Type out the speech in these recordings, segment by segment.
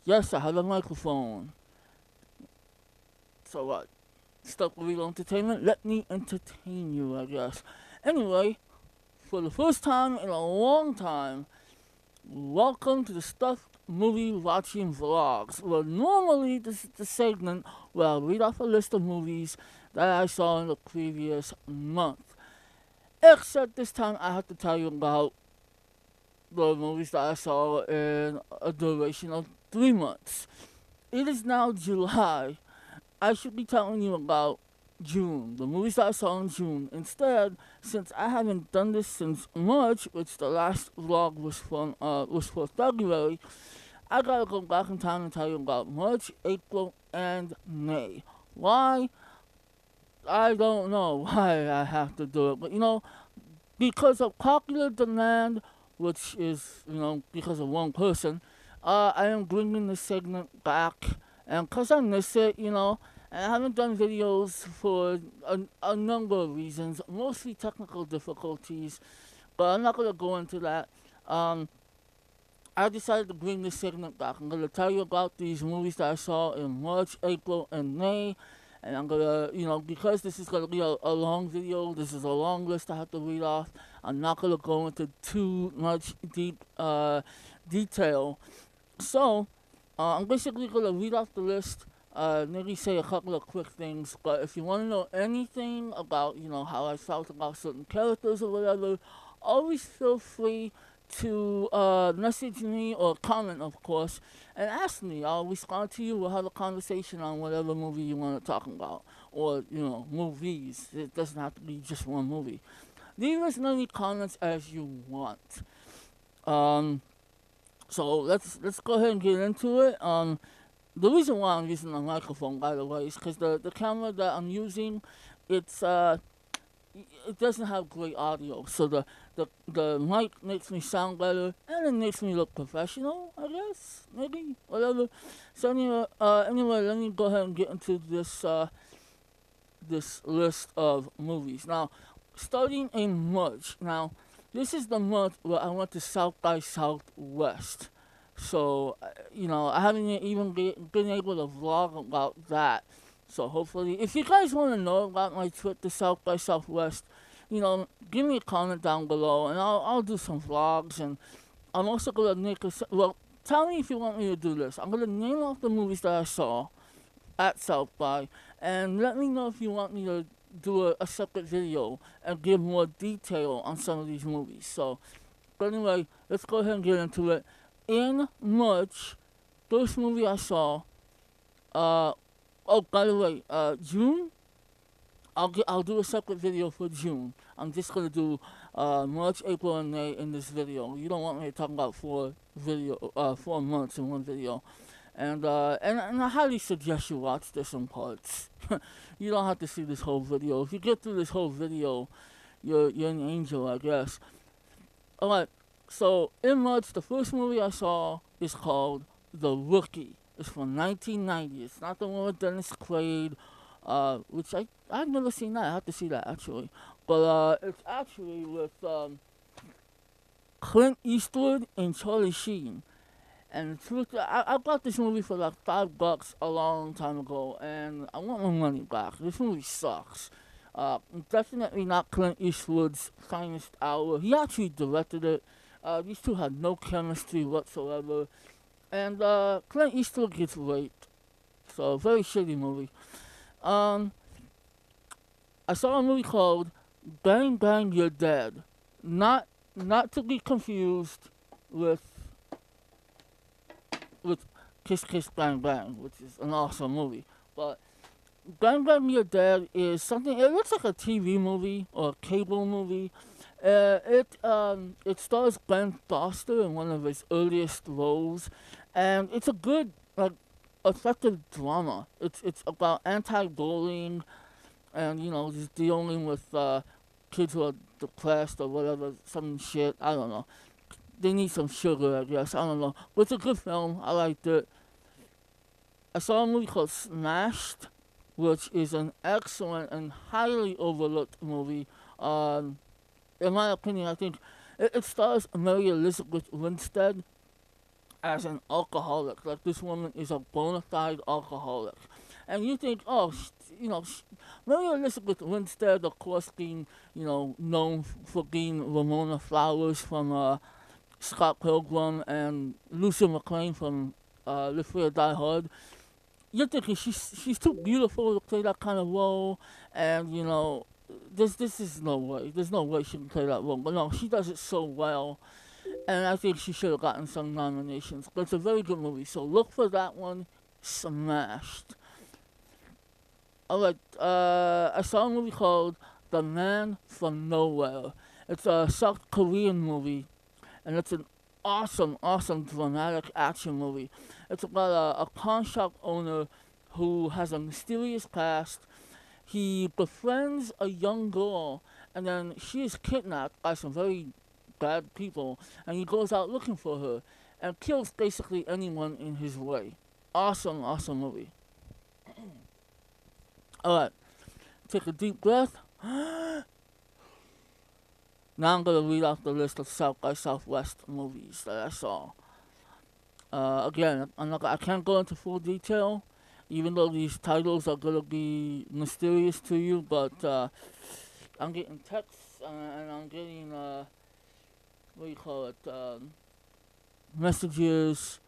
Yes, I have a microphone. So what? Stuck with real entertainment? Let me entertain you, I guess. Anyway, for the first time in a long time, welcome to the Stuffed Movie Watching Vlogs. Well, normally this is the segment where I read off a list of movies that I saw in the previous month. Except this time I have to tell you about the movies that I saw in a duration of 3 months. It is now July. I should be telling you about June, the movies that I saw in June. Instead, since I haven't done this since March, which the last vlog was for February, I gotta go back in time and tell you about March, April, and May. Why? I don't know why I have to do it, but because of popular demand, which is, because of one person, I am bringing this segment back. And because I miss it, and I haven't done videos for a number of reasons, mostly technical difficulties, but I'm not going to go into that. Um, I decided to bring this segment back. I'm going to tell you about these movies that I saw in March, April, and May. And I'm going to, because this is going to be a long video, this is a long list I have to read off. I'm not going to go into too much deep detail. So, I'm basically going to read off the list, maybe say a couple of quick things. But if you want to know anything about, how I felt about certain characters or whatever, always feel free to message me or comment, of course, and ask me. I'll respond to you. We'll have a conversation on whatever movie you want to talk about, or movies. It doesn't have to be just one movie. Leave as many comments as you want. Um, so let's go ahead and get into it. The reason why I'm using the microphone, by the way, is because the camera that I'm using, it's it doesn't have great audio. So the mic makes me sound better, and it makes me look professional, I guess, maybe, whatever. So anyway, let me go ahead and get into this list of movies. Now, starting in March. Now, this is the month where I went to South by Southwest. So, I haven't even been able to vlog about that. So, hopefully, if you guys want to know about my trip to South by Southwest, give me a comment down below and I'll do some vlogs. And I'm also going to tell me if you want me to do this. I'm going to name off the movies that I saw at South by, and let me know if you want me to do a separate video and give more detail on some of these movies. So, but anyway, let's go ahead and get into it. In March, first movie I saw, by the way, June, I'll do a separate video for June. I'm just gonna do March, April, and May in this video. You don't want me to talk about 4 months in one video. And I highly suggest you watch this in parts. You don't have to see this whole video. If you get through this whole video, you're an angel, I guess. Alright, so in March, the first movie I saw is called The Rookie. It's from 1990. It's not the one with Dennis Quaid, which I've never seen that. I have to see that, actually. But it's actually with Clint Eastwood and Charlie Sheen. And the truth, I bought this movie for like $5 a long time ago, and I want my money back. This movie sucks. Definitely not Clint Eastwood's finest hour. He actually directed it. These two had no chemistry whatsoever. And Clint Eastwood gets raped. So, very shitty movie. I saw a movie called Bang Bang You're Dead. Not to be confused with Kiss Kiss Bang Bang, which is an awesome movie. But Bang Bang You're Dead is something. It looks like a TV movie or a cable movie. It stars Ben Foster in one of his earliest roles, and it's a good effective drama. It's about anti-bullying, and just dealing with kids who are depressed or whatever, some shit. I don't know. They need some sugar, I guess. I don't know. But it's a good film. I liked it. I saw a movie called Smashed, which is an excellent and highly overlooked movie. In my opinion, I think it stars Mary Elizabeth Winstead, as an alcoholic. Like this woman is a bona fide alcoholic, and you think, oh, Mary Elizabeth Winstead, of course, being known for being Ramona Flowers from Scott Pilgrim and Lucy McLean from Live Free or Die Hard. You're thinking she's too beautiful to play that kind of role, and this is no way. There's no way she can play that role. But no, she does it so well, and I think she should have gotten some nominations. But it's a very good movie, so look for that one. Smashed. Alright, I saw a movie called The Man from Nowhere. It's a South Korean movie, and it's an awesome, awesome dramatic action movie. It's about a pawn shop owner who has a mysterious past. He befriends a young girl, and then she is kidnapped by some very bad people, and he goes out looking for her and kills basically anyone in his way. Awesome, awesome movie. Alright, take a deep breath. Now I'm gonna read off the list of South by Southwest movies that I saw. Again, I can't go into full detail, even though these titles are gonna be mysterious to you. But I'm getting texts and I'm getting what do you call it? Messages.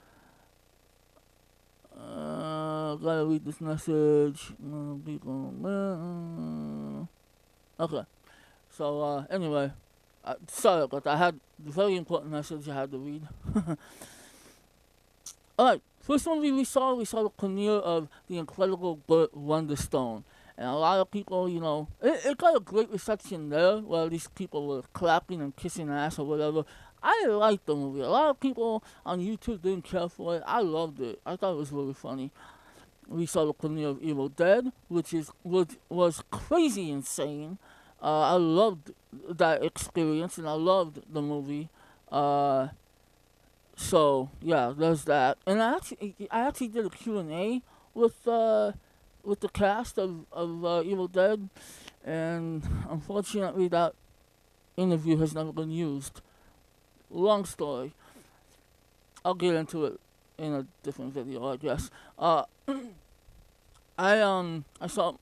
Gotta read this message. Okay. So anyway. Sorry, but I had a very important message I had to read. Alright, first movie we saw the premiere of the incredible Burt Wonderstone. And a lot of people, it got a great reception there, where these people were clapping and kissing ass or whatever. I liked the movie. A lot of people on YouTube didn't care for it. I loved it. I thought it was really funny. We saw the premiere of Evil Dead, which was crazy insane. I loved that experience, and I loved the movie. So yeah, there's that. And I actually did a Q&A with the cast of Evil Dead, and unfortunately that interview has never been used. Long story. I'll get into it in a different video, I guess. I saw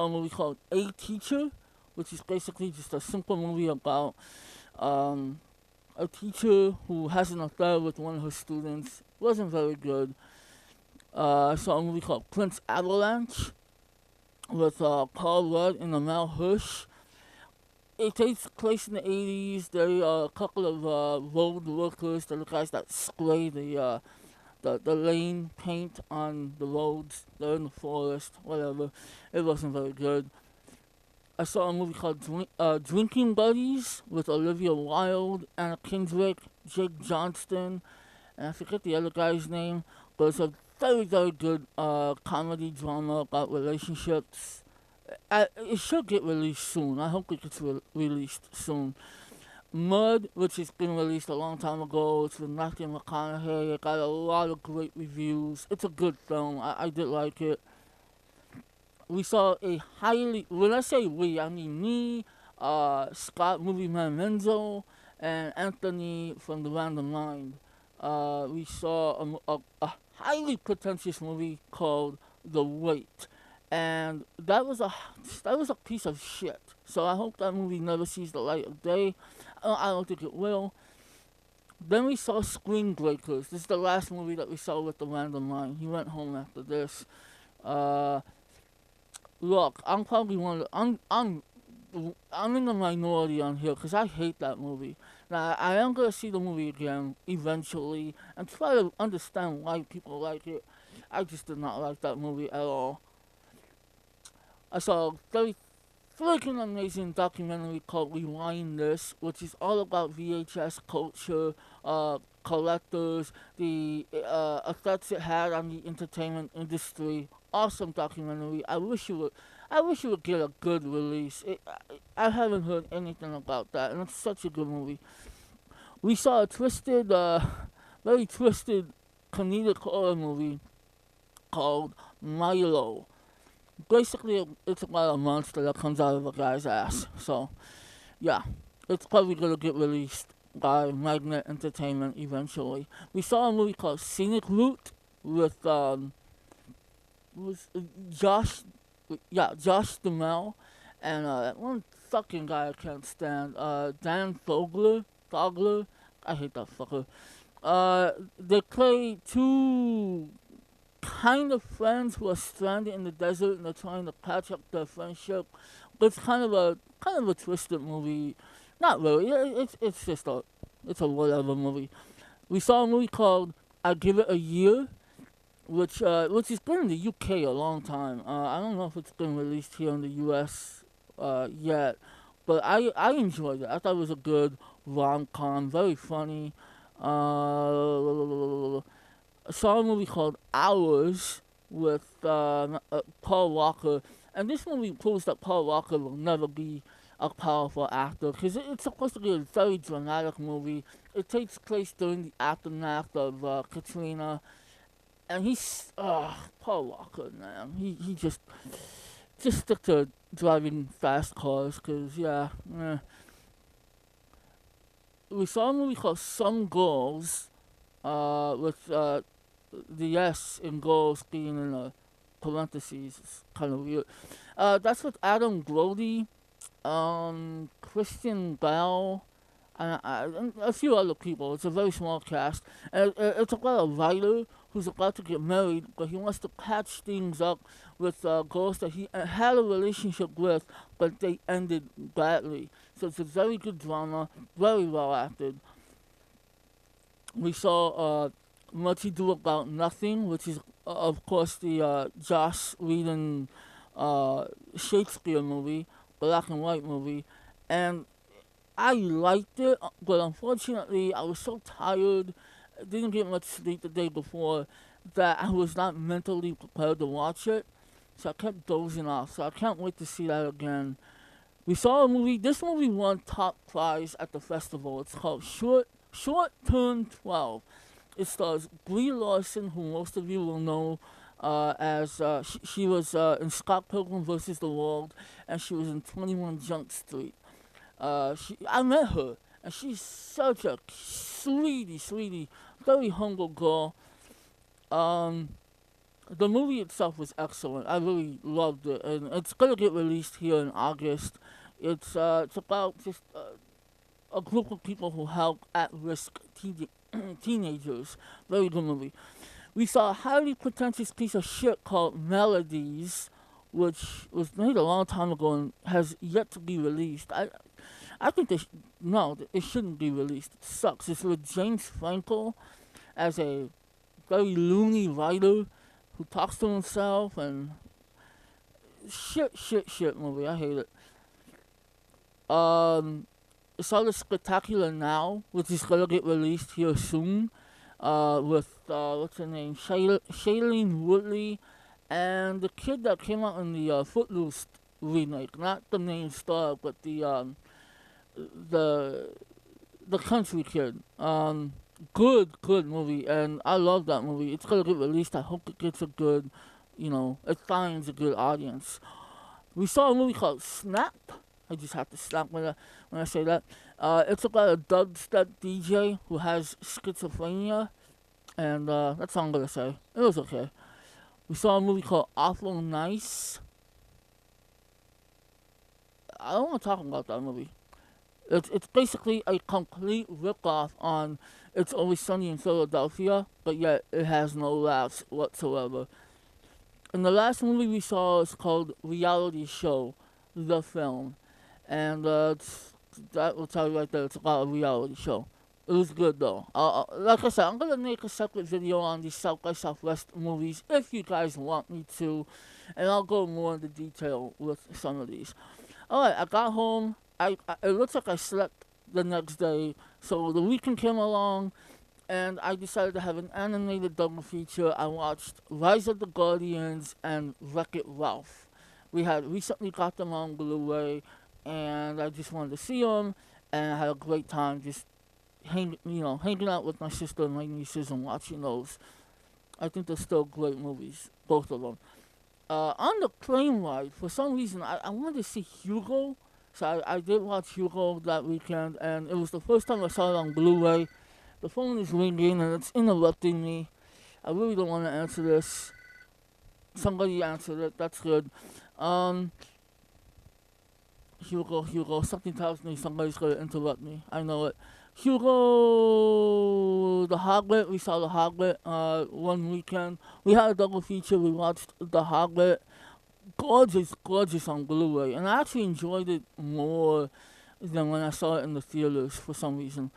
a movie called A Teacher, which is basically just a simple movie about a teacher who has an affair with one of her students. Wasn't very good. I saw a movie called Prince Avalanche with Paul Rudd and Amal Hirsch. It takes place in the 80s. There are a couple of road workers, the guys that spray the lane paint on the roads. They're in the forest, whatever. It wasn't very good. I saw a movie called Drinking Buddies with Olivia Wilde, Anna Kendrick, Jake Johnston, and I forget the other guy's name, but it's a very, very good comedy drama about relationships. It should get released soon. I hope it gets released soon. Mud, which has been released a long time ago. It's with Matthew McConaughey. It got a lot of great reviews. It's a good film. I did like it. We saw when I say we, I mean me, Scott Movie Man Menzo, and Anthony from The Random Mind. We saw a highly pretentious movie called The Wait. And that was a piece of shit. So I hope that movie never sees the light of day. I don't think it will. Then we saw Screen Breakers. This is the last movie that we saw with The Random Mind. He went home after this. Look, I'm probably I'm in the minority on here because I hate that movie. Now I am gonna see the movie again eventually and try to understand why people like it. I just did not like that movie at all. I saw a very freaking amazing documentary called Rewind This, which is all about VHS culture, collectors, the effects it had on the entertainment industry. Awesome documentary. I wish it would get a good release. I haven't heard anything about that, and it's such a good movie. We saw a very twisted comedic horror movie called Milo. Basically, it's about a monster that comes out of a guy's ass. So, yeah, it's probably gonna get released by Magnet Entertainment eventually. We saw a movie called Scenic Route with was Josh, Josh Duhamel, and that one fucking guy I can't stand, Dan Fogler, I hate that fucker. They play two kind of friends who are stranded in the desert and they're trying to patch up their friendship. It's kind of a twisted movie. Not really. It's just a whatever movie. We saw a movie called I Give It a Year, which has been in the UK a long time. I don't know if it's been released here in the US yet, but I enjoyed it. I thought it was a good rom com, very funny. I saw a movie called Hours with Paul Walker, and this movie proves that Paul Walker will never be a powerful actor because it's supposed to be a very dramatic movie. It takes place during the aftermath of Katrina, and he's Paul Walker, man. He just stick to driving fast cars, cause yeah. We saw a movie called Some Girls, with the S in girls being in parentheses. It's kind of weird. That's with Adam Brody, Christian Bell, and a few other people. It's a very small cast. And it's about a writer who's about to get married, but he wants to patch things up with girls that he had a relationship with, but they ended badly. So it's a very good drama, very well acted. We saw Much Ado About Nothing, which is, of course, the Joss Whedon Shakespeare movie, black and white movie. And I liked it, but unfortunately, I was so tired, didn't get much sleep the day before, that I was not mentally prepared to watch it. So I kept dozing off. So I can't wait to see that again. We saw a movie. This movie won top prize at the festival. It's called Short Turn 12. It stars Brie Larson, who most of you will know as she was in Scott Pilgrim vs. the World, and she was in 21 Jump Street. I met her, and she's such a sweetie, very humble girl. The movie itself was excellent. I really loved it, and it's gonna get released here in August. It's about just a group of people who help at-risk teenagers. Very good movie. We saw a highly pretentious piece of shit called Melodies, which was made a long time ago and has yet to be released. I think no, it shouldn't be released. It sucks. It's with James Franco as a very loony writer who talks to himself and shit movie. I hate it. Saw the Spectacular Now, which is gonna get released here soon. With what's her name, Shailene Woodley, and the kid that came out in the Footloose remake, not the main star, but the country kid. Good movie, and I love that movie. It's gonna get released. I hope it gets a good, it finds a good audience. We saw a movie called Snap. I just have to snap when I say that. It's about a dubstep DJ who has schizophrenia, and that's all I'm gonna say. It was okay. We saw a movie called Awful Nice. I don't want to talk about that movie. It's basically a complete ripoff on It's Always Sunny in Philadelphia, but yet it has no laughs whatsoever. And the last movie we saw is called Reality Show, the film. And that will tell you right there, it's about a reality show. It was good though. Like I said, I'm gonna make a separate video on these South by Southwest movies if you guys want me to, and I'll go more into detail with some of these. Alright, I got home. It looks like I slept the next day, so the weekend came along, and I decided to have an animated double feature. I watched Rise of the Guardians and Wreck-It Ralph. We had recently got them on Blu-ray, and I just wanted to see them, and I had a great time just hanging out with my sister and my nieces and watching those. I think they're still great movies, both of them. On the plane ride, for some reason, I wanted to see Hugo, So I did watch Hugo that weekend, and it was the first time I saw it on Blu-ray. The phone is ringing and it's interrupting me. I really don't want to answer this. Somebody answered it. That's good. Um, Hugo. Something tells me somebody's gonna interrupt me. I know it. Hugo, the Hoglet. We saw the Hoglet one weekend. We had a double feature. We watched the Hoglet. Gorgeous on Blu-ray, and I actually enjoyed it more than when I saw it in the theaters for some reason.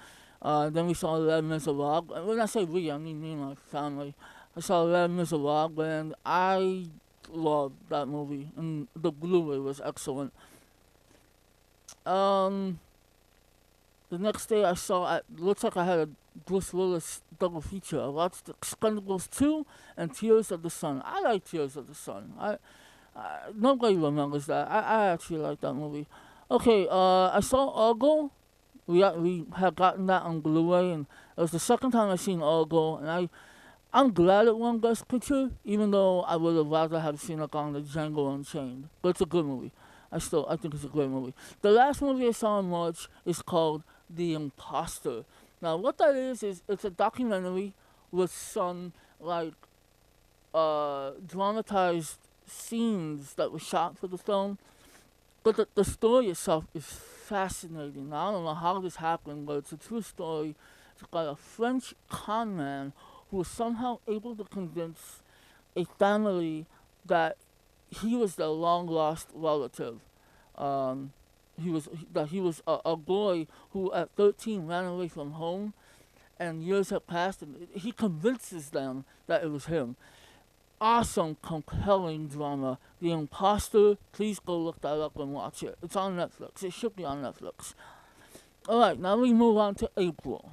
Then we saw Les Miserables. And when I say we, I mean me and my family. I saw Les Miserables, and I loved that movie, and the Blu-ray was excellent. Um, the next day I saw, it looks like I had a Bruce Willis double feature. I watched Expendables 2 and Tears of the Sun. I like Tears of the Sun. Nobody remembers that. I actually like that movie. Okay, I saw Argo. We had gotten that on Blu-ray, and it was the second time I seen Argo, and I'm glad it won Best Picture, even though I would have rather have seen it on the Django Unchained. But it's a good movie. I think it's a great movie. The last movie I saw in March is called The Imposter. Now, what that is it's a documentary with some like dramatized scenes that were shot for the film. But the story itself is fascinating. Now, I don't know how this happened, but it's a true story. It's about a French con man who was somehow able to convince a family that he was their long lost relative. Um, he was a boy who at 13 ran away from home, and years have passed, and he convinces them that it was him. Awesome, compelling drama. The Imposter. Please go look that up and watch it. It's on Netflix. It should be on Netflix. All right, now we move on to April.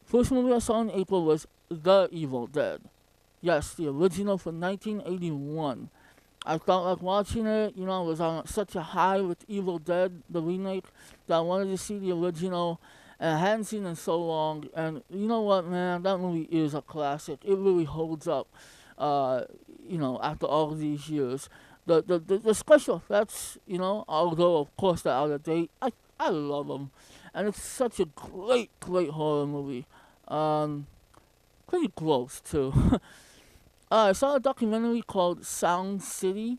First movie I saw in April was The Evil Dead. Yes, the original from 1981. I felt like watching it, I was on such a high with Evil Dead, the remake, that I wanted to see the original, and I hadn't seen it in so long. And you know what, man? That movie is a classic. It really holds up, after all of these years. The special effects, although of course they're out of date, I love them. And it's such a great horror movie. Pretty gross, too. I saw a documentary called Sound City.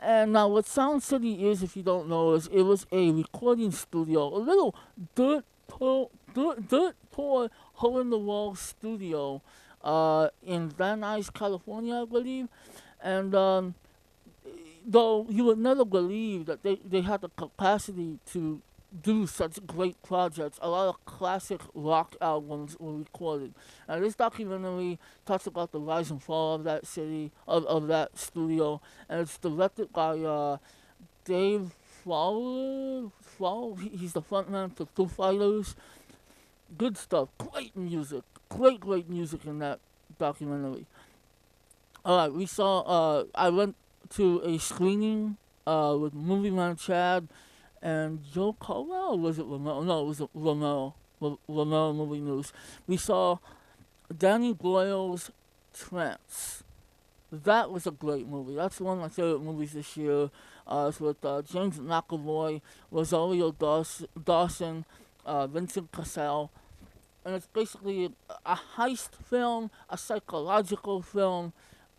And now, what Sound City is, if you don't know, is it was a recording studio, a little dirt poor, hole in the wall studio, in Van Nuys, California, I believe. And though you would never believe that they had the capacity to do such great projects. A lot of classic rock albums were recorded. And this documentary talks about the rise and fall of that city, of that studio, and it's directed by Dave Fowler. He's the frontman for Foo Fighters. Good stuff. Great music. Great music in that documentary. Alright, we saw, I went to a screening with Movie Man Chad and Joe Caldwell, or was it Romero? No, it was Romero. Romero Movie News. We saw Danny Boyle's Trance. That was a great movie. That's one of my favorite movies this year. It's with James McAvoy, Rosario Dawson, Vincent Cassell. And it's basically a heist film, a psychological film.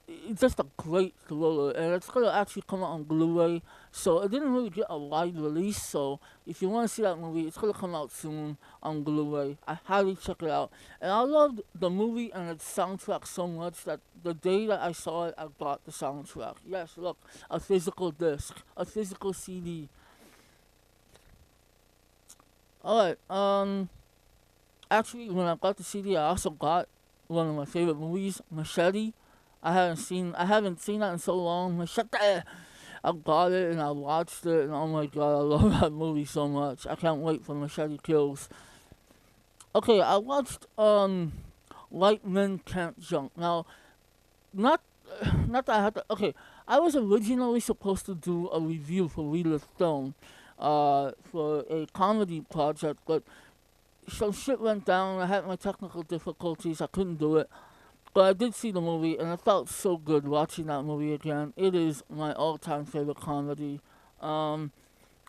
It's just a great thriller, and it's gonna actually come out on Blu-ray. So it didn't really get a wide release. So if you want to see that movie, it's gonna come out soon on Blu-ray. I highly check it out. And I loved the movie and its soundtrack so much that the day that I saw it, I bought the soundtrack. Yes, look, a physical disc, a physical CD. All right. Actually, when I got the CD, I also got one of my favorite movies, Machete. I haven't seen that in so long. Machete. I got it and I watched it, and oh my god, I love that movie so much. I can't wait for Machete Kills. Okay, I watched White Men Can't Jump. Now, not not that I had to. Okay, I was originally supposed to do a review for Reader's Film, for a comedy project, but some shit went down. I had my technical difficulties. I couldn't do it. But I did see the movie, and it felt so good watching that movie again. It is my all-time favorite comedy.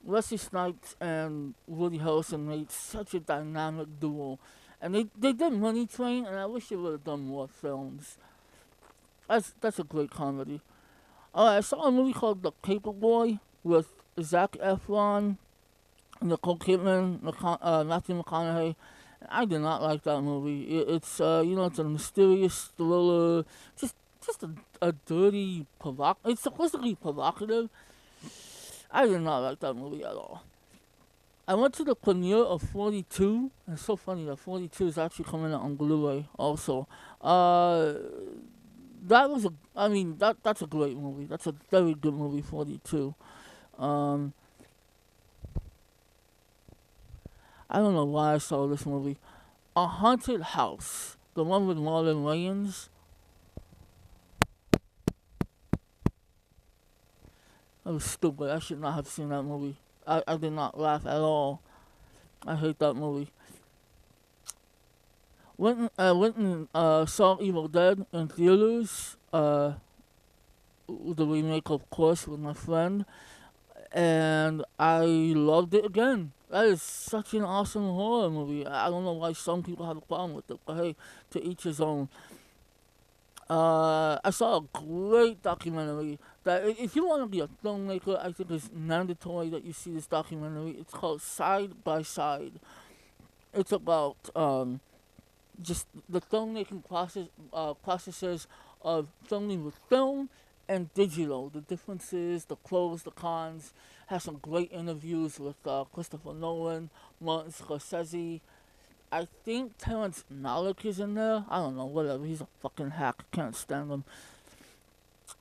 Wesley Snipes and Woody Harrelson made such a dynamic duo. And they did Money Train, and I wish they would have done more films. That's a great comedy. I saw a movie called The Paperboy with Zac Efron, Nicole Kidman, Matthew McConaughey. I did not like that movie. It's it's a mysterious thriller, just a dirty It's supposed to be provocative. I did not like that movie at all. I went to the premiere of 42. It's so funny that 42 is actually coming out on Blu-ray also. Uh, that was that's a great movie. That's a very good movie, 42. Um, I don't know why I saw this movie. A Haunted House, the one with Marlon Wayans. That was stupid. I should not have seen that movie. I did not laugh at all. I hate that movie. Went and saw Evil Dead in theaters. The remake, of course, with my friend, and I loved it again. That is such an awesome horror movie. I don't know why some people have a problem with it, but hey, to each his own. I saw a great documentary that if you want to be a filmmaker, I think it's mandatory that you see this documentary. It's called Side by Side. It's about just the filmmaking processes of filming with film and digital, the differences, the pros, the cons. Has some great interviews with Christopher Nolan, Martin Scorsese. I think Terrence Malick is in there. I don't know, whatever. He's a fucking hack. Can't stand him.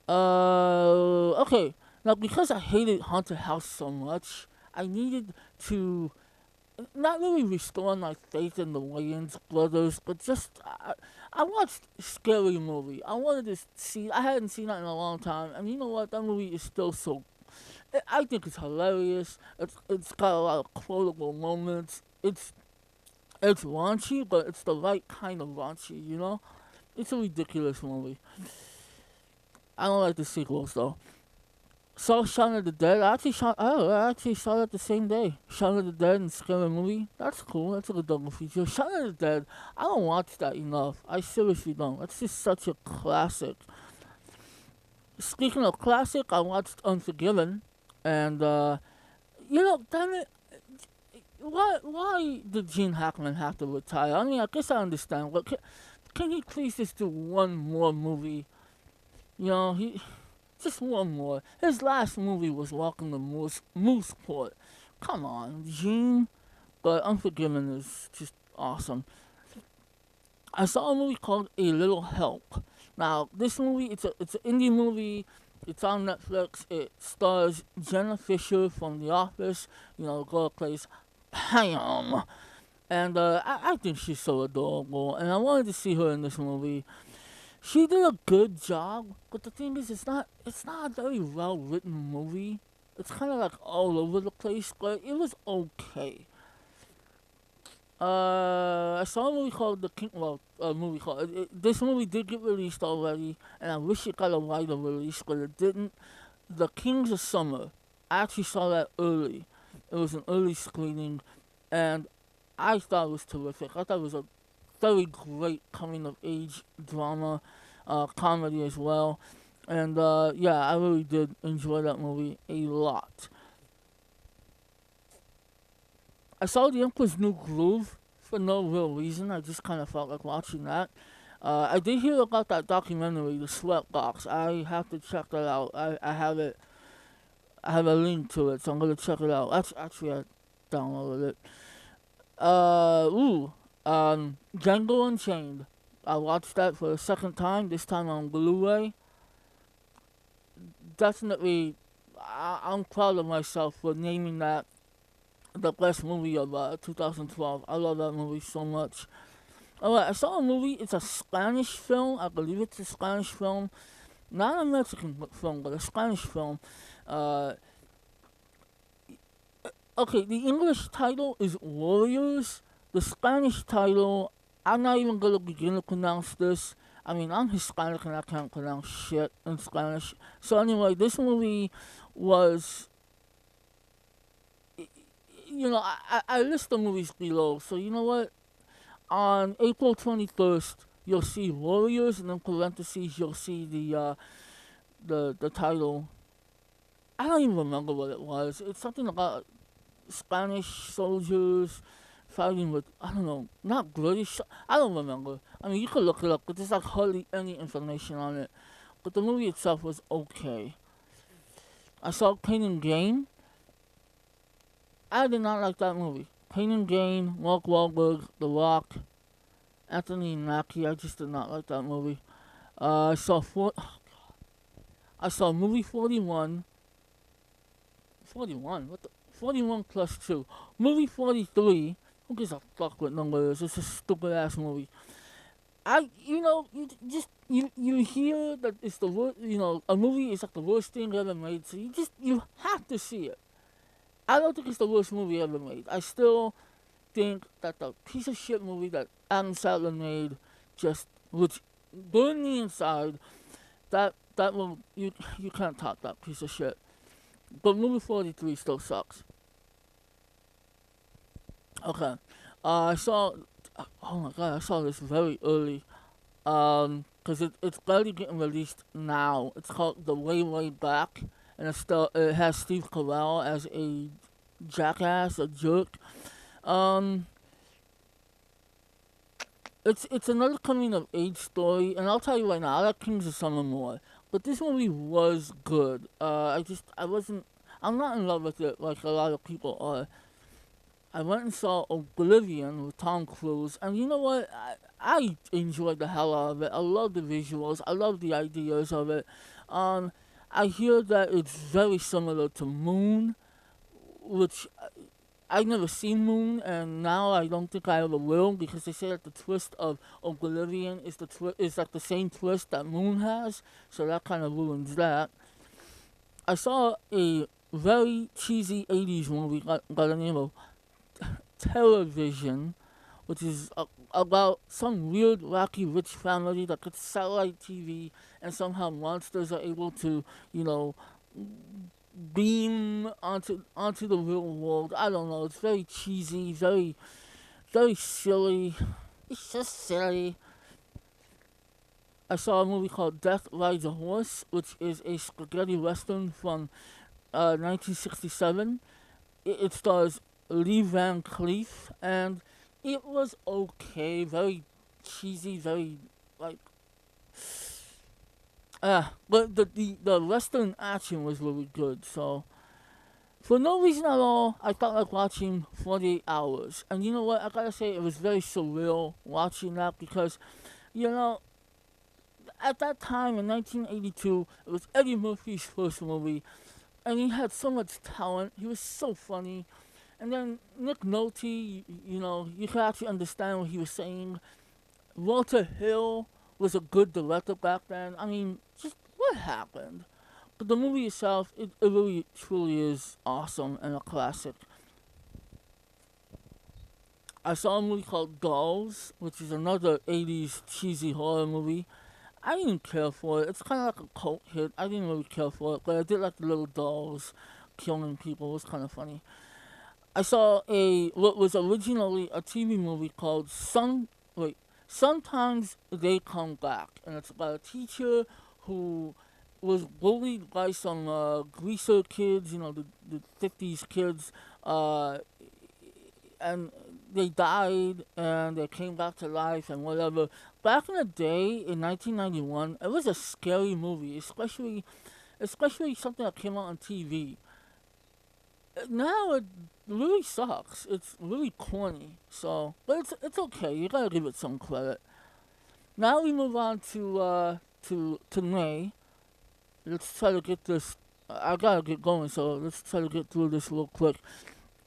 Okay. Now, because I hated Haunted House so much, I needed to not really restore my faith in the Wayans brothers, but just I watched Scary Movie. I wanted to see. I hadn't seen that in a long time, and you know what? That movie is still so. I think it's hilarious. It's got a lot of quotable moments. It's raunchy, but it's the right kind of raunchy. You know, it's a ridiculous movie. I don't like the sequels though. Saw Shaun of the Dead. I actually saw it the same day. Shaun of the Dead and Scary Movie. That's cool. That's a good double feature. Shaun of the Dead. I don't watch that enough. I seriously don't. It's just such a classic. Speaking of classic, I watched Unforgiven, and damn it. Why did Gene Hackman have to retire? I mean, I guess I understand, but can he please just do one more movie? You know, just one more. His last movie was Welcome to Mooseport. Come on, Gene. But Unforgiven is just awesome. I saw a movie called A Little Help. Now, this movie, it's an indie movie. It's on Netflix. It stars Jenna Fisher from The Office. You know, the girl plays Pam. And I think she's so adorable. And I wanted to see her in this movie. She did a good job, but the thing is, it's not a very well written movie. It's kind of like all over the place, but it was okay. I saw a movie called The King. Well, a movie called this movie did get released already, and I wish it got a wider release, but it didn't. The Kings of Summer. I actually saw that early. It was an early screening, and I thought it was terrific. I thought it was a very great coming of age drama, comedy as well. And yeah, I really did enjoy that movie a lot. I saw The Emperor's New Groove for no real reason. I just kind of felt like watching that. I did hear about that documentary, The Sweatbox. I have to check that out. I have it. I have a link to it, so I'm gonna check it out. Actually, I downloaded it. Django Unchained. I watched that for the second time, this time on Blu-ray. Definitely, I'm proud of myself for naming that the best movie of 2012. I love that movie so much. Alright, I saw a movie. It's a Spanish film. I believe it's a Spanish film. Not a Mexican film, but a Spanish film. Uh, okay, the English title is Warriors. The Spanish title, I'm not even gonna begin to pronounce this. I mean, I'm Hispanic and I can't pronounce shit in, Spanish. So anyway, this movie was I list the movies below. So you know what? On April 21st, you'll see Warriors, and in parentheses, you'll see the title. I don't even remember what it was. It's something about Spanish soldiers fighting with, I don't know, not British. I don't remember. I mean, you could look it up, but there's like hardly any information on it. But the movie itself was okay. I saw Pain and Gain. I did not like that movie. Pain and Gain, Mark Wahlberg, The Rock, Anthony Mackie. I just did not like that movie. I saw I saw movie 41. 41? What the? 41 plus 2. Movie 43. Who gives a fuck what number it is? It's a stupid ass movie. You hear that it's the worst, a movie is like the worst thing ever made, so you have to see it. I don't think it's the worst movie ever made. I still think that the piece of shit movie that Adam Sandler made, which burned me inside, that one, you can't top that piece of shit. But movie 43 still sucks. Okay. I saw, oh my god, I saw this very early. Because it's barely getting released now. It's called The Way Way Back, and it has Steve Carell as a jackass, a jerk. Um, it's another coming of age story, and I'll tell you right now, I like Kings of Summer more. But this movie was good. I'm not in love with it like a lot of people are. I went and saw Oblivion with Tom Cruise, and you know what? I enjoyed the hell out of it. I love the visuals. I love the ideas of it. Um, I hear that it's very similar to Moon, which I've never seen Moon, and now I don't think I ever will, because they say that the twist of Oblivion is like the same twist that Moon has, so that kind of ruins that. I saw a very cheesy 80s movie by the name of Television, which is about some weird, wacky, rich family that gets satellite TV, and somehow monsters are able to, you know, beam onto the real world. I don't know. It's very cheesy, very silly. It's just silly. I saw a movie called Death Rides a Horse, which is a spaghetti western from 1967. It stars Lee Van Cleef, and it was okay. Very cheesy, very like but the western action was really good. So for no reason at all, I felt like watching 48 Hours. And you know what? I gotta say, it was very surreal watching that, because you know at that time in 1982, it was Eddie Murphy's first movie, and he had so much talent. He was so funny. And then Nick Nolte, you could actually understand what he was saying. Walter Hill was a good director back then. I mean, just what happened? But the movie itself, it really truly is awesome and a classic. I saw a movie called Dolls, which is another 80s cheesy horror movie. I didn't care for it. It's kind of like a cult hit. I didn't really care for it, but I did like the little dolls killing people. It was kind of funny. I saw what was originally a TV movie called Sometimes They Come Back, and it's about a teacher who was bullied by some greaser kids, the 50s kids, and they died and they came back to life and whatever. Back in the day, in 1991, it was a scary movie, especially something that came out on TV. Now it really sucks. It's really corny. So, but it's okay. You gotta give it some credit. Now we move on to May. Let's try to get this. I gotta get going. So let's try to get through this real quick.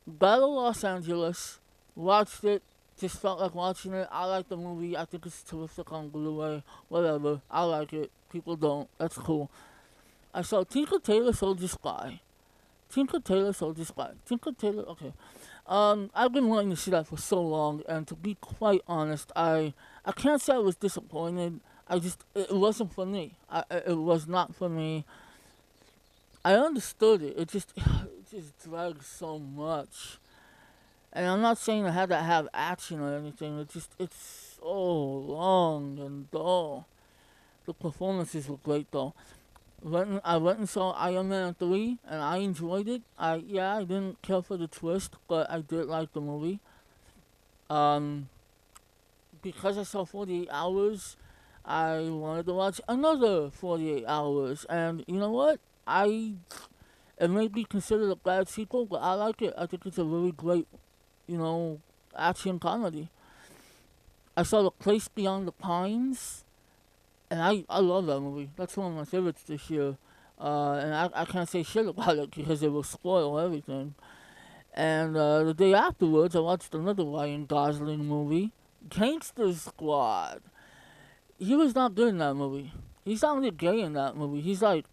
Battle Los Angeles. Watched it. Just felt like watching it. I like the movie. I think it's terrific on Blu-ray. Whatever. I like it. People don't. That's cool. I saw Tinker Tailor Soldier Spy. Tinker Tailor Soldier Spy. Tinker Tailor. Okay. I've been wanting to see that for so long, and to be quite honest, I can't say I was disappointed. It wasn't for me. It was not for me. I understood it. It just drags so much. And I'm not saying it had to have action or anything. It's so long and dull. The performances were great though. I went and saw Iron Man 3 and I enjoyed it. I didn't care for the twist, but I did like the movie. Um, because I saw 48 Hours, I wanted to watch another 48 Hours, and you know what? It may be considered a bad sequel, but I like it. I think it's a really great, you know, action comedy. I saw The Place Beyond the Pines, and I love that movie. That's one of my favorites this year. And I can't say shit about it because it will spoil everything. And the day afterwards, I watched another Ryan Gosling movie, Gangster Squad. He was not good in that movie. He sounded gay in that movie. He's like,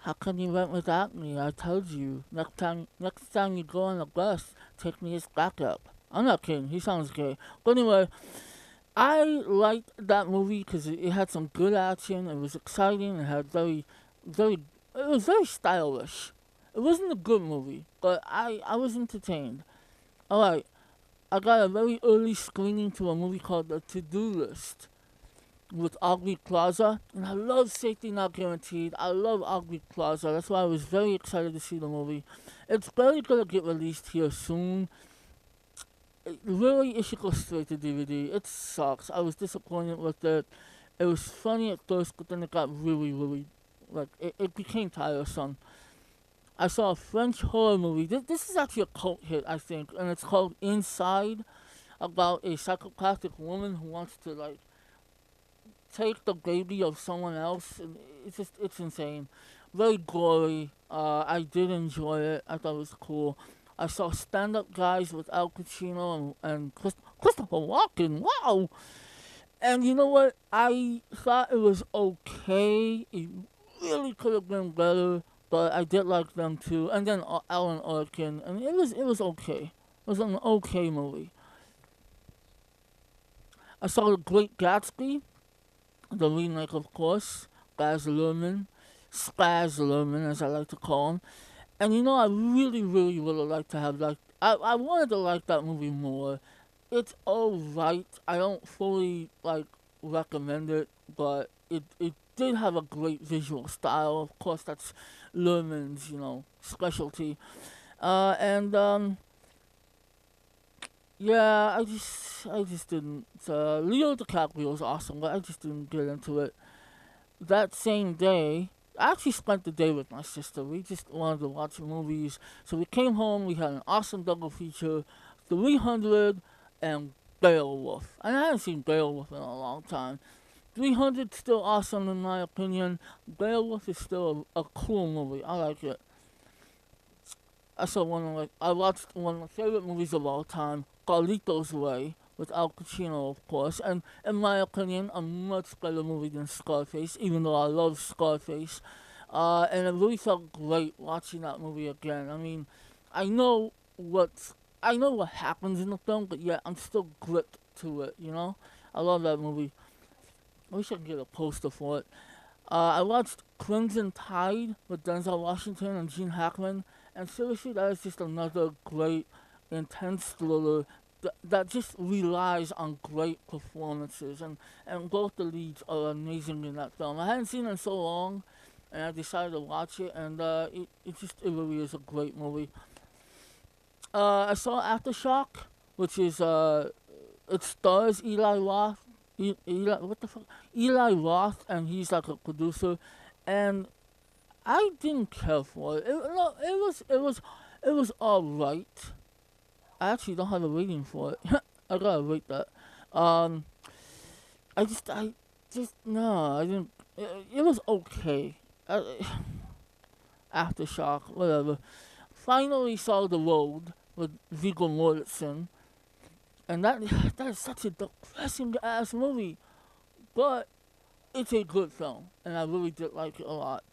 "How come you went without me? I told you. Next time you go on the bus, take me as backup." I'm not kidding. He sounds gay. But anyway, I liked that movie because it had some good action. It was exciting. It had very. It was very stylish. It wasn't a good movie, but I was entertained. All right, I got a very early screening to a movie called The To Do List with Aubrey Plaza, and I love Safety Not Guaranteed. I love Aubrey Plaza. That's why I was very excited to see the movie. It's barely gonna get released here soon. Really, it should go straight to DVD. It sucks. I was disappointed with it. It was funny at first, but then it got really, like, it became tiresome. I saw a French horror movie. This is actually a cult hit, I think, and it's called Inside, about a psychopathic woman who wants to, like, take the baby of someone else. And it's insane. Very gory. I did enjoy it. I thought it was cool. I saw Stand Up Guys with Al Pacino and Christopher Walken. Wow! And you know what? I thought it was okay. It really could have been better, but I did like them too. And then Alan Arkin, and it was okay. It was an okay movie. I saw The Great Gatsby, the remake, of course. Baz Luhrmann, Spaz Luhrmann, as I like to call him. And you know, I really would have liked to have liked. I wanted to like that movie more. It's alright. I don't fully like recommend it, but it did have a great visual style. Of course, that's Luhrmann's specialty. And yeah, I just didn't. Leo DiCaprio's awesome, but I just didn't get into it. That same day, I actually spent the day with my sister. We just wanted to watch movies. So we came home, we had an awesome double feature, 300 and Beowulf. And I hadn't seen Beowulf in a long time. 300 still awesome in my opinion. Beowulf is still a cool movie. I like it. I watched one of my favorite movies of all time, Carlito's Way, with Al Pacino, of course, and in my opinion, a much better movie than Scarface, even though I love Scarface. And it really felt great watching that movie again. I mean, I know I know what happens in the film, but yet I'm still gripped to it. I love that movie. I wish I could get a poster for it. I watched Crimson Tide with Denzel Washington and Gene Hackman, and seriously, that is just another great, intense thriller that just relies on great performances, and both the leads are amazing in that film. I hadn't seen it in so long, and I decided to watch it, and it really is a great movie. I saw Aftershock, which is it stars Eli Roth. What the fuck? Eli Roth, and he's like a producer, and I didn't care for it. No, it was alright. I actually don't have a rating for it. I gotta rate that. Um, no, I didn't. It was okay. Aftershock, whatever. Finally saw The Road with Viggo Mortensen, and that is such a depressing ass movie, but it's a good film, and I really did like it a lot.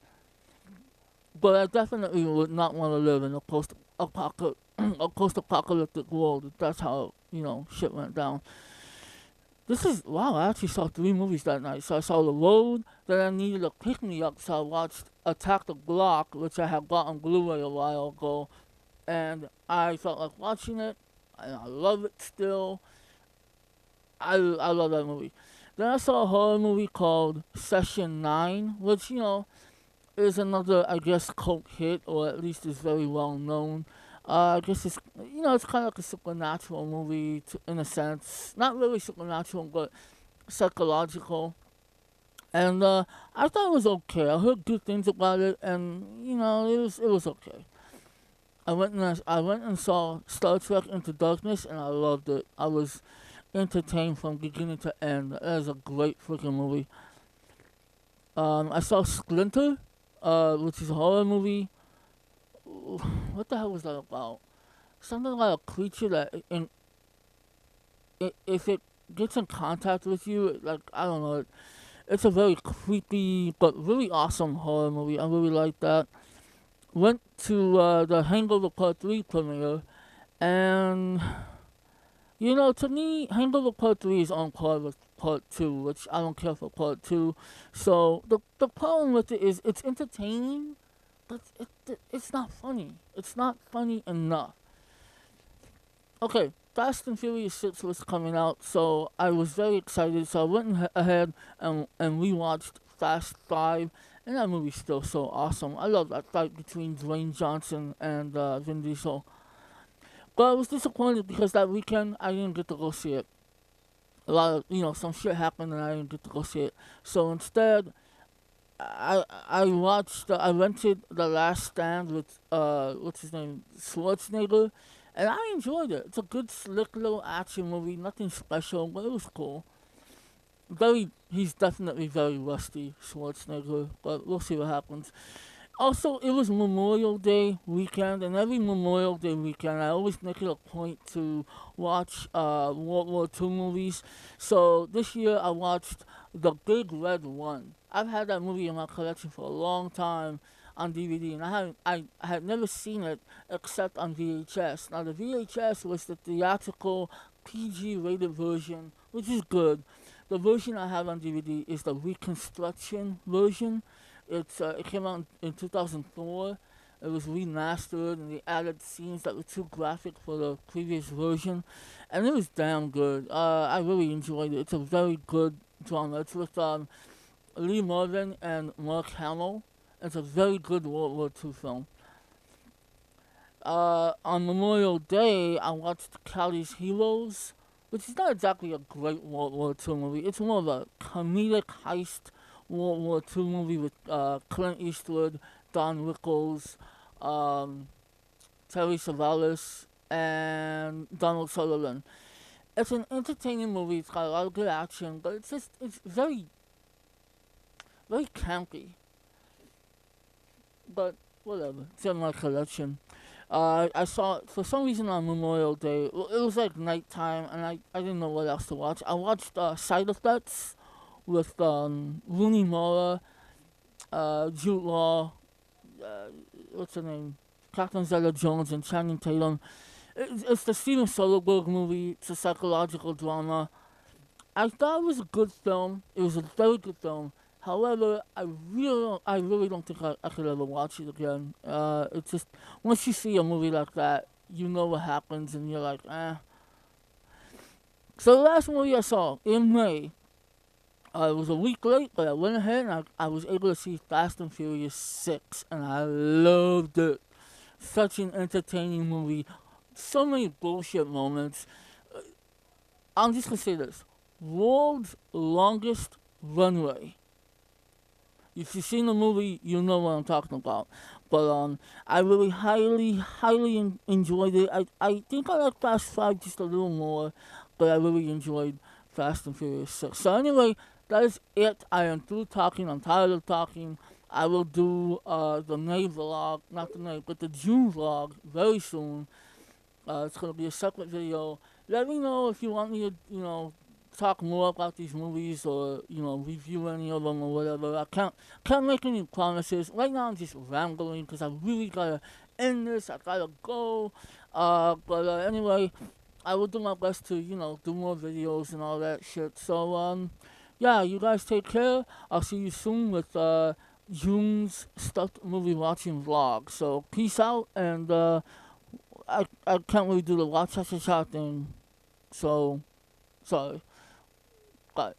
But I definitely would not want to live in a post-apocalyptic world if that's how shit went down. Wow, I actually saw 3 movies that night. So I saw The Road, then I needed a pick-me-up, so I watched Attack the Block, which I had bought on Blu-ray a while ago, and I felt like watching it. and I love it still. I love that movie. Then I saw a horror movie called Session 9, which, is another, I guess, cult hit, or at least is very well known. I guess it's kind of like a supernatural movie in a sense. Not really supernatural, but psychological. And I thought it was okay. I heard good things about it, and it was okay. I went and saw Star Trek Into Darkness, and I loved it. I was entertained from beginning to end. It is a great freaking movie. I saw Splinter, which is a horror movie. What the hell was that about? Something like a creature that, if it gets in contact with you, like, I don't know. It's a very creepy but really awesome horror movie. I really like that. Went to the Hangover Part 3 premiere, and to me, Hangover Part 3 is on par with Part 2, which I don't care for Part 2. So the problem with it is it's entertaining, but it's not funny. It's not funny enough. Okay, Fast and Furious 6 was coming out, so I was very excited. So I went ahead and rewatched Fast 5, and that movie's still so awesome. I love that fight between Dwayne Johnson and Vin Diesel. But I was disappointed because that weekend I didn't get to go see it. A lot of, some shit happened and I didn't get to go see it. So instead, I rented The Last Stand with, what's his name, Schwarzenegger, and I enjoyed it. It's a good, slick little action movie, nothing special, but it was cool. He's definitely very rusty, Schwarzenegger, but we'll see what happens. Also, it was Memorial Day weekend, and every Memorial Day weekend, I always make it a point to watch World War II movies. So this year, I watched The Big Red One. I've had that movie in my collection for a long time on DVD, and I had never seen it except on VHS. Now, the VHS was the theatrical PG rated version, which is good. The version I have on DVD is the reconstruction version. It came out in 2004. It was remastered and they added scenes that were too graphic for the previous version, and it was damn good. I really enjoyed it. It's a very good drama. It's with Lee Marvin and Mark Hamill. It's a very good World War II film. On Memorial Day, I watched Callie's Heroes, which is not exactly a great World War II movie. It's more of a comedic heist World War II movie with Clint Eastwood, Don Rickles, Terry Savalas, and Donald Sutherland. It's an entertaining movie. It's got a lot of good action, but it's very, very campy. But whatever, it's in my collection. I saw it for some reason on Memorial Day. It was like nighttime, and I didn't know what else to watch. I watched Side Effects with Rooney Mara, Jude Law, what's her name, Catherine Zeta-Jones, and Channing Tatum. It's the Steven Soderbergh movie. It's a psychological drama. I thought it was a good film. It was a very good film. However, I really don't think I could ever watch it again. It's just once you see a movie like that, you know what happens, and you're like, eh. So the last movie I saw in May, it was a week late, but I went ahead and I was able to see Fast and Furious 6, and I loved it. Such an entertaining movie. So many bullshit moments. I'm just gonna say this: world's longest runway. If you've seen the movie, you know what I'm talking about. But I really highly enjoyed it. I think I like Fast 5 just a little more, but I really enjoyed Fast and Furious 6. So anyway, that is it. I am through talking. I'm tired of talking. I will do the May vlog, not the May, but the June vlog very soon. It's going to be a separate video. Let me know if you want me to, talk more about these movies or, review any of them or whatever. I can't make any promises. Right now I'm just rambling because I really got to end this. I got to go. But anyway, I will do my best to, do more videos and all that shit. So, yeah, you guys take care. I'll see you soon with June's stuffed movie watching vlog. So, peace out and I can't really do the watch as a shot thing, so sorry. But